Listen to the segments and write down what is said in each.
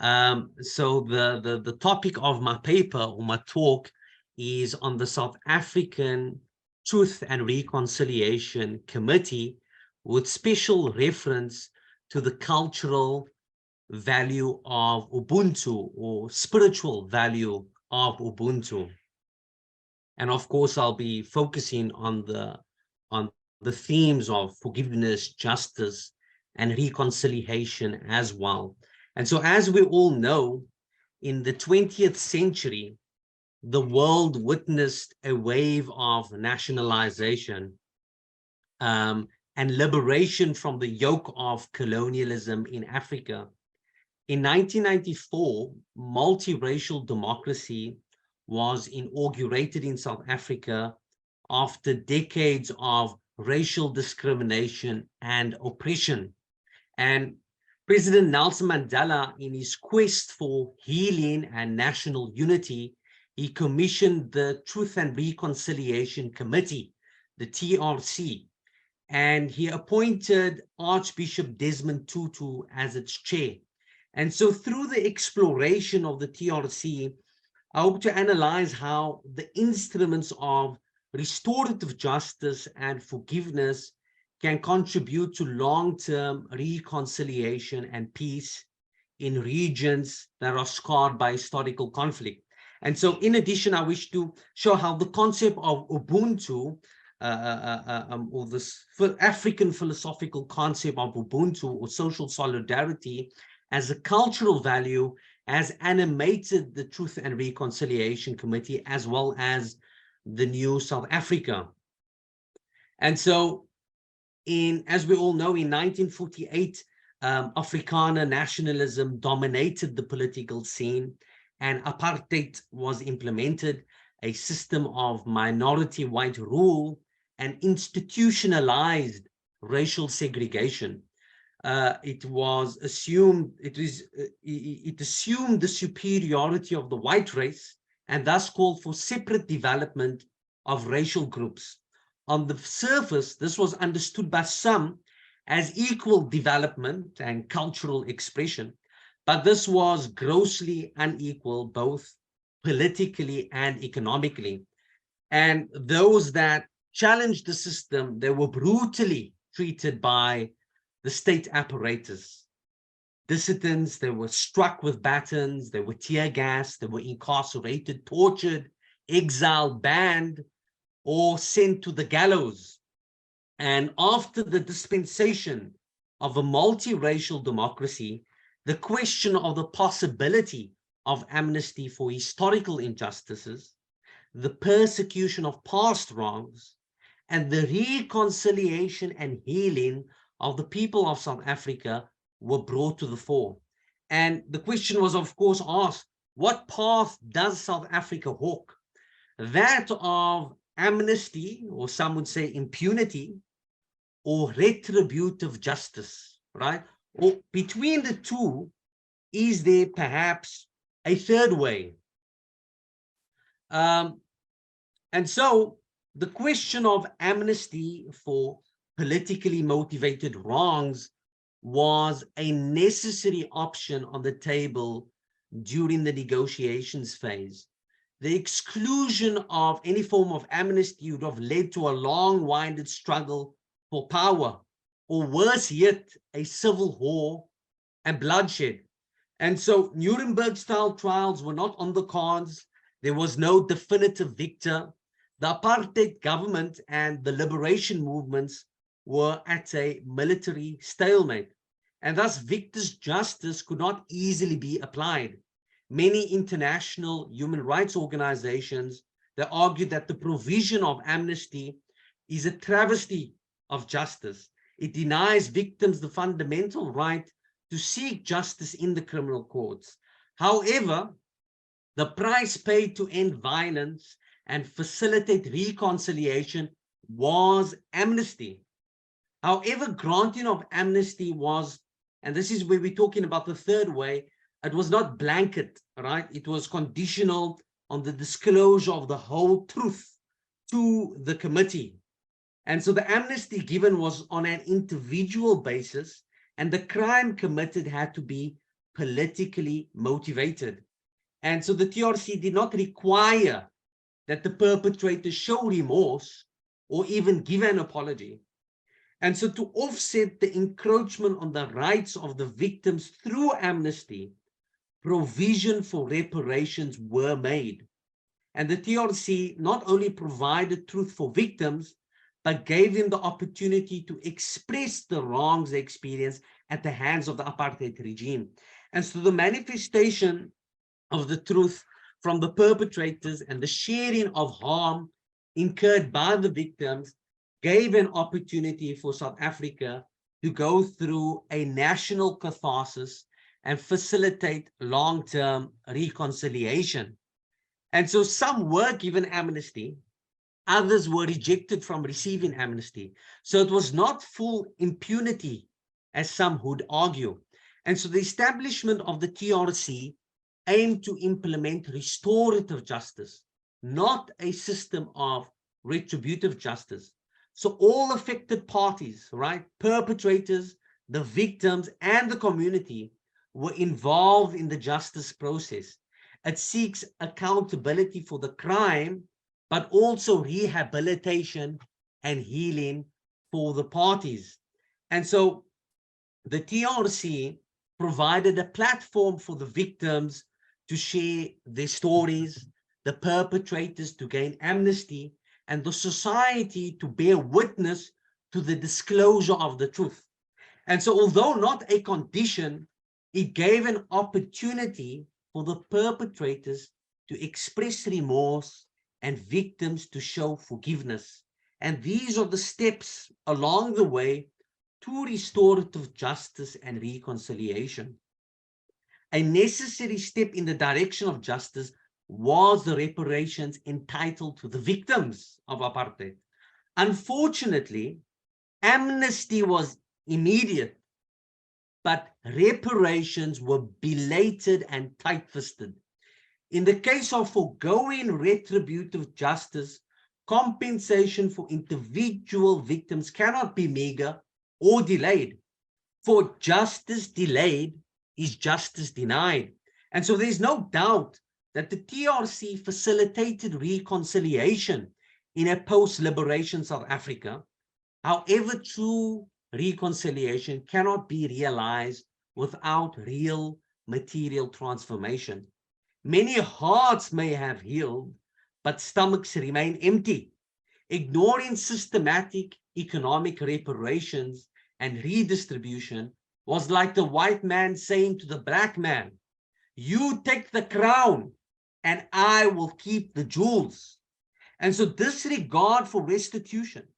So the topic of my paper or my talk is on the South African Truth and Reconciliation Committee, with special reference to the cultural value of Ubuntu, or spiritual value of Ubuntu. And of course, I'll be focusing on the themes of forgiveness, justice, and reconciliation as well. And so, as we all know, in the 20th century, the world witnessed a wave of nationalization and liberation from the yoke of colonialism in Africa. In 1994, multiracial democracy was inaugurated in South Africa after decades of racial discrimination and oppression. And President Nelson Mandela, in his quest for healing and national unity, he commissioned the Truth and Reconciliation Committee, the TRC, and he appointed Archbishop Desmond Tutu as its chair. And so through the exploration of the TRC, I hope to analyze how the instruments of restorative justice and forgiveness can contribute to long-term reconciliation and peace in regions that are scarred by historical conflict. And so in addition, I wish to show how the concept of Ubuntu, or this African philosophical concept of Ubuntu, or social solidarity, as a cultural value, has animated the Truth and Reconciliation Committee, as well as the new South Africa. And so, as we all know, in 1948, Afrikaner nationalism dominated the political scene, and apartheid was implemented, a system of minority white rule and institutionalized racial segregation. It assumed the superiority of the white race, and thus called for separate development of racial groups. On the surface, this was understood by some as equal development and cultural expression, but this was grossly unequal, both politically and economically. And those that challenged the system, they were brutally treated by the state apparatus. Dissidents, they were struck with batons, they were tear gassed, they were incarcerated, tortured, exiled, banned, or sent to the gallows. And after the dispensation of a multiracial democracy, the question of the possibility of amnesty for historical injustices, the persecution of past wrongs, and the reconciliation and healing of the people of South Africa were brought to the fore. And the question was, of course, asked, what path does South Africa walk? That of amnesty, or some would say impunity, or retributive justice, right? Or between the two, is there perhaps a third way? And so the question of amnesty for politically motivated wrongs was a necessary option on the table during the negotiations phase. The exclusion of any form of amnesty would have led to a long-winded struggle for power, or worse yet, a civil war and bloodshed. And so Nuremberg-style trials were not on the cards. There was no definitive victor. The apartheid government and the liberation movements were at a military stalemate, and thus victor's justice could not easily be applied. Many international human rights organizations, they argued that the provision of amnesty is a travesty of justice. It denies victims the fundamental right to seek justice in the criminal courts. However, the price paid to end violence and facilitate reconciliation was amnesty. However, granting of amnesty was, and this is where we're talking about the third way, it was not blanket, right? It was conditional on the disclosure of the whole truth to the committee. And so the amnesty given was on an individual basis, and the crime committed had to be politically motivated. And so the TRC did not require that the perpetrators show remorse or even give an apology. And so to offset the encroachment on the rights of the victims through amnesty, provision for reparations were made. And the TRC not only provided truth for victims, but gave them the opportunity to express the wrongs they experienced at the hands of the apartheid regime. And so the manifestation of the truth from the perpetrators and the sharing of harm incurred by the victims gave an opportunity for South Africa to go through a national catharsis and facilitate long-term reconciliation. And so some were given amnesty, others were rejected from receiving amnesty. So it was not full impunity, as some would argue. And so the establishment of the TRC aimed to implement restorative justice, not a system of retributive justice. So all affected parties, right, perpetrators, the victims, and the community were involved in the justice process. It seeks accountability for the crime, but also rehabilitation and healing for the parties. And so the TRC provided a platform for the victims to share their stories, the perpetrators to gain amnesty, and the society to bear witness to the disclosure of the truth. And so although not a condition, it gave an opportunity for the perpetrators to express remorse and victims to show forgiveness. And these are the steps along the way to restorative justice and reconciliation. A necessary step in the direction of justice was the reparations entitled to the victims of apartheid. Unfortunately, amnesty was immediate, but reparations were belated and tight-fisted. In the case of foregoing retributive justice, compensation for individual victims cannot be meager or delayed. For justice delayed is justice denied. And so there's no doubt that the TRC facilitated reconciliation in a post-liberation South Africa. However, true reconciliation cannot be realized without real material transformation. Many hearts may have healed, but stomachs remain empty. Ignoring systematic economic reparations and redistribution was like the white man saying to the black man, "You take the crown and I will keep the jewels." And so disregard for restitution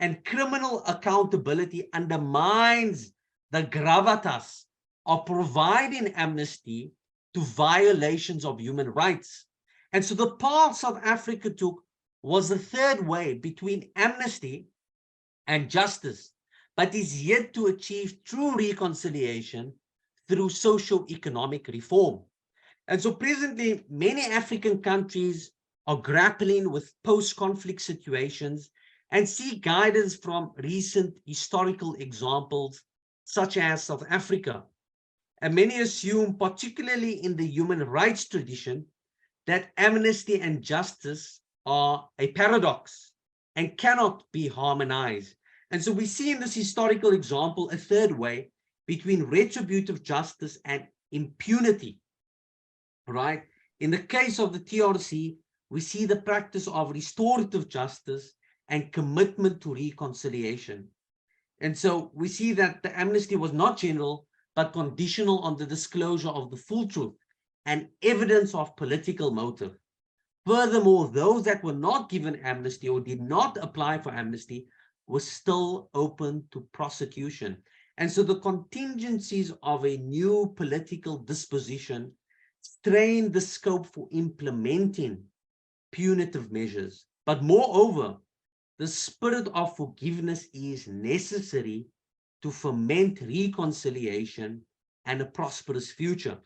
and criminal accountability undermines the gravitas of providing amnesty to violations of human rights. And so the path South Africa took was the third way between amnesty and justice, but is yet to achieve true reconciliation through socio-economic reform. And so presently, many African countries are grappling with post-conflict situations and seek guidance from recent historical examples, such as South Africa. And many assume, particularly in the human rights tradition, that amnesty and justice are a paradox and cannot be harmonized. And so we see in this historical example a third way between retributive justice and impunity, right? In the case of the TRC, we see the practice of restorative justice and commitment to reconciliation. And so we see that the amnesty was not general, but conditional on the disclosure of the full truth and evidence of political motive. Furthermore, those that were not given amnesty or did not apply for amnesty were still open to prosecution. And so the contingencies of a new political disposition strained the scope for implementing punitive measures. But moreover, the spirit of forgiveness is necessary to foment reconciliation and a prosperous future.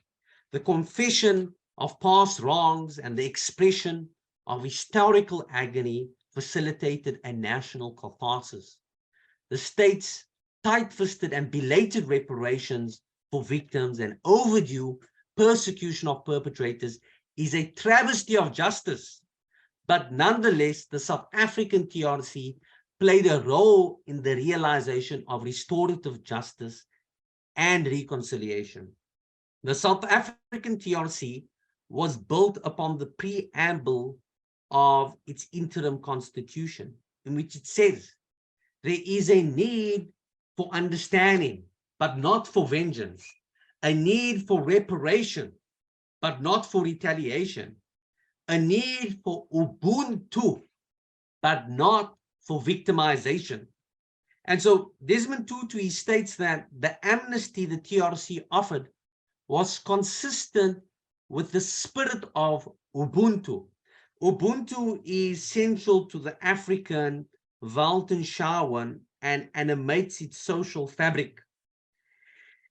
The confession of past wrongs and the expression of historical agony facilitated a national catharsis. The state's tight-fisted and belated reparations for victims and overdue persecution of perpetrators is a travesty of justice. But nonetheless, the South African TRC played a role in the realization of restorative justice and reconciliation. The South African TRC was built upon the preamble of its interim constitution, in which it says there is a need for understanding, but not for vengeance, a need for reparation, but not for retaliation, a need for Ubuntu, but not for victimization. And so Desmond Tutu states that the amnesty the TRC offered was consistent with the spirit of Ubuntu. Ubuntu is central to the African Weltanschauung and animates its social fabric.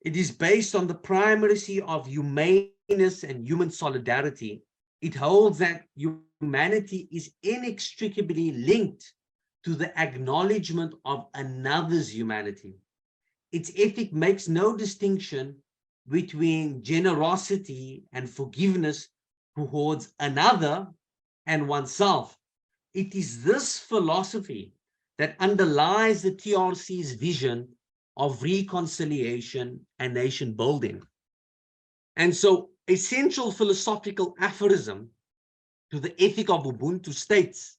It is based on the primacy of humaneness and human solidarity. It holds that humanity is inextricably linked to the acknowledgement of another's humanity. Its ethic makes no distinction between generosity and forgiveness towards another and oneself. It is this philosophy that underlies the TRC's vision of reconciliation and nation building. And so a central philosophical aphorism to the ethic of Ubuntu states,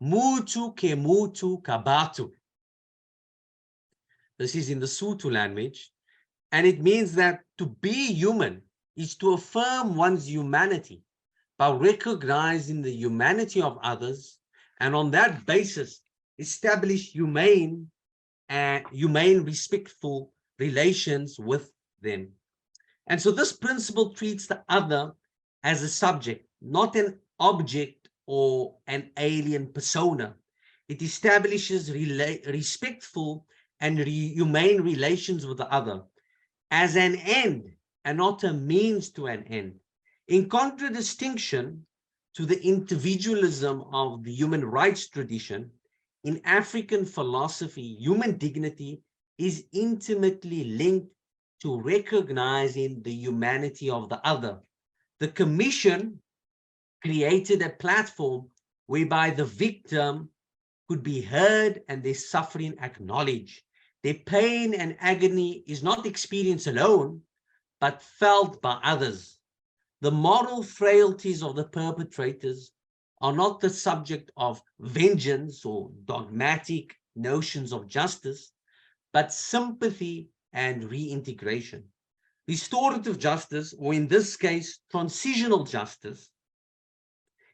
Mutu ke mutu kabatu. This is in the Sotho language, and it means that to be human is to affirm one's humanity by recognizing the humanity of others, and on that basis establish humane, respectful relations with them. And so this principle treats the other as a subject, not an object or an alien persona. It establishes respectful and humane relations with the other as an end and not a means to an end. In contradistinction to the individualism of the human rights tradition, in African philosophy, human dignity is intimately linked to recognizing the humanity of the other. The Commission created a platform whereby the victim could be heard and their suffering acknowledged. Their pain and agony is not experienced alone, but felt by others. The moral frailties of the perpetrators are not the subject of vengeance or dogmatic notions of justice, but sympathy and reintegration. Restorative justice, or in this case, transitional justice,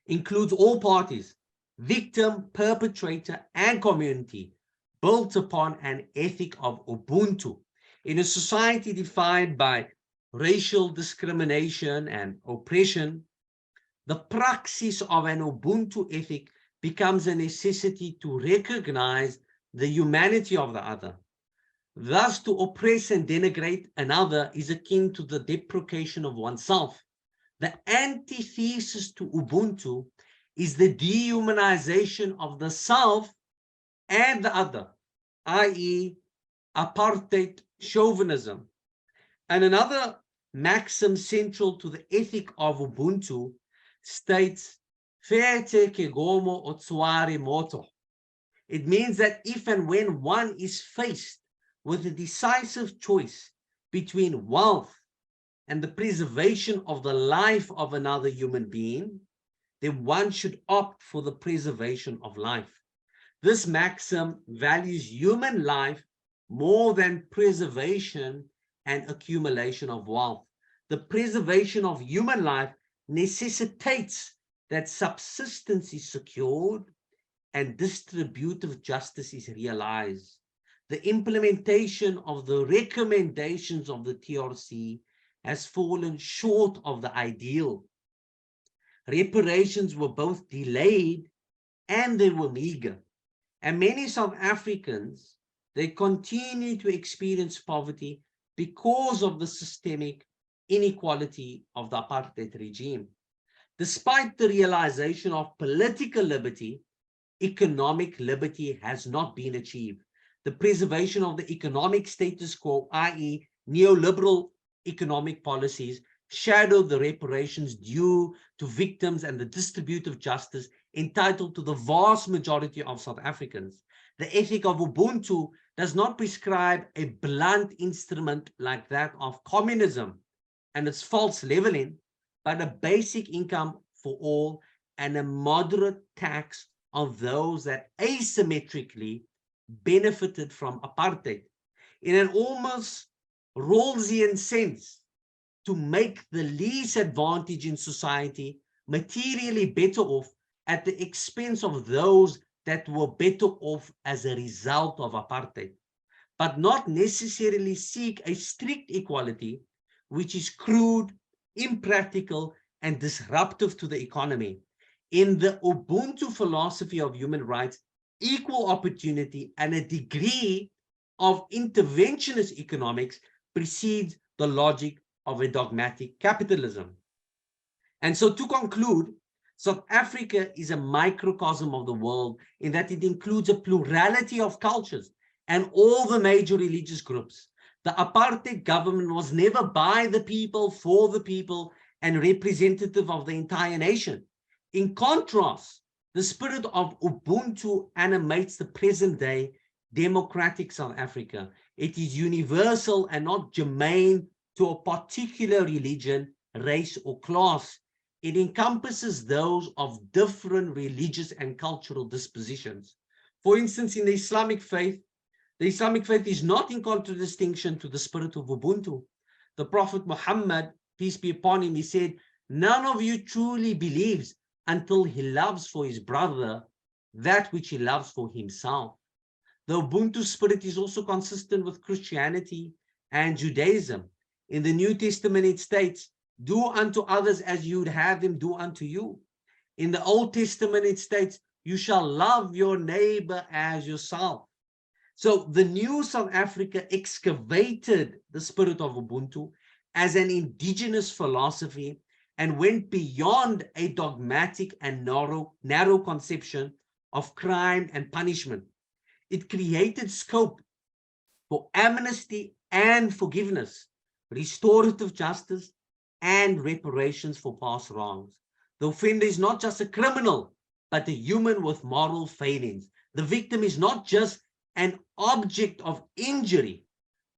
includes all parties, victim, perpetrator, and community, built upon an ethic of Ubuntu. In a society defined by racial discrimination and oppression, the praxis of an Ubuntu ethic becomes a necessity to recognize the humanity of the other. Thus, to oppress and denigrate another is akin to the deprecation of oneself. The antithesis to Ubuntu is the dehumanization of the self and the other, i.e., apartheid chauvinism. And another maxim central to the ethic of Ubuntu states, "Fete ke gomo otsuare moto." It means that if and when one is faced with a decisive choice between wealth and the preservation of the life of another human being, then one should opt for the preservation of life. This maxim values human life more than preservation and accumulation of wealth. The preservation of human life necessitates that subsistence is secured and distributive justice is realized. The implementation of the recommendations of the TRC has fallen short of the ideal. Reparations were both delayed and they were meager. And many South Africans, they continue to experience poverty because of the systemic inequality of the apartheid regime. Despite the realization of political liberty, economic liberty has not been achieved. The preservation of the economic status quo, i.e. neoliberal economic policies shadow the reparations due to victims and the distributive justice entitled to the vast majority of South Africans. The ethic of Ubuntu does not prescribe a blunt instrument like that of communism and its false leveling, but a basic income for all and a moderate tax of those that asymmetrically benefited from apartheid. In an almost Rawlsian sense, to make the least advantaged in society materially better off at the expense of those that were better off as a result of apartheid, but not necessarily seek a strict equality, which is crude, impractical, and disruptive to the economy. In the Ubuntu philosophy of human rights, equal opportunity and a degree of interventionist economics precedes the logic of a dogmatic capitalism. And so to conclude, South Africa is a microcosm of the world in that it includes a plurality of cultures and all the major religious groups. The apartheid government was never by the people, for the people, and representative of the entire nation. In contrast, the spirit of Ubuntu animates the present day democratic South Africa. It is universal and not germane to a particular religion, race, or class. It encompasses those of different religious and cultural dispositions. For instance, in the Islamic faith is not in contradistinction to the spirit of Ubuntu. The Prophet Muhammad, peace be upon him, he said, "None of you truly believes until he loves for his brother that which he loves for himself." The Ubuntu spirit is also consistent with Christianity and Judaism. In the New Testament, it states, "Do unto others as you would have them do unto you." In the Old Testament, it states, "You shall love your neighbor as yourself." So the new South Africa excavated the spirit of Ubuntu as an indigenous philosophy and went beyond a dogmatic and narrow conception of crime and punishment. It created scope for amnesty and forgiveness, restorative justice, and reparations for past wrongs. The offender is not just a criminal, but a human with moral failings. The victim is not just an object of injury,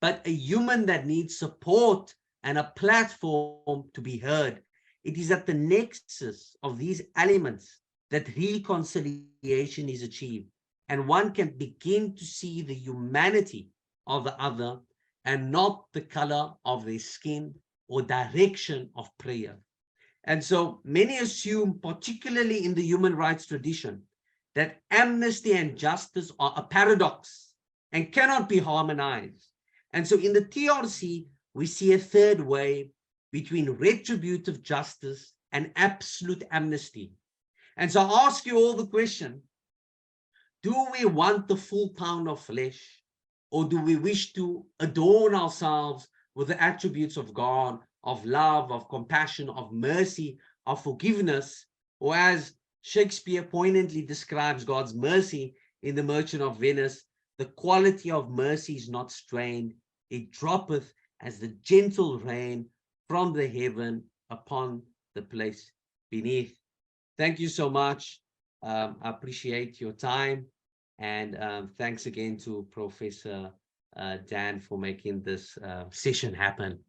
but a human that needs support and a platform to be heard. It is at the nexus of these elements that reconciliation is achieved, and one can begin to see the humanity of the other and not the color of their skin or direction of prayer. And so many assume, particularly in the human rights tradition, that amnesty and justice are a paradox and cannot be harmonized. And so in the TRC, we see a third way between retributive justice and absolute amnesty. And so I ask you all the question, do we want the full pound of flesh, or do we wish to adorn ourselves with the attributes of God, of love, of compassion, of mercy, of forgiveness, or as Shakespeare poignantly describes God's mercy in The Merchant of Venice, the quality of mercy is not strained, it droppeth as the gentle rain from the heaven upon the place beneath. Thank you so much. I appreciate your time. And thanks again to Professor Dan for making this session happen.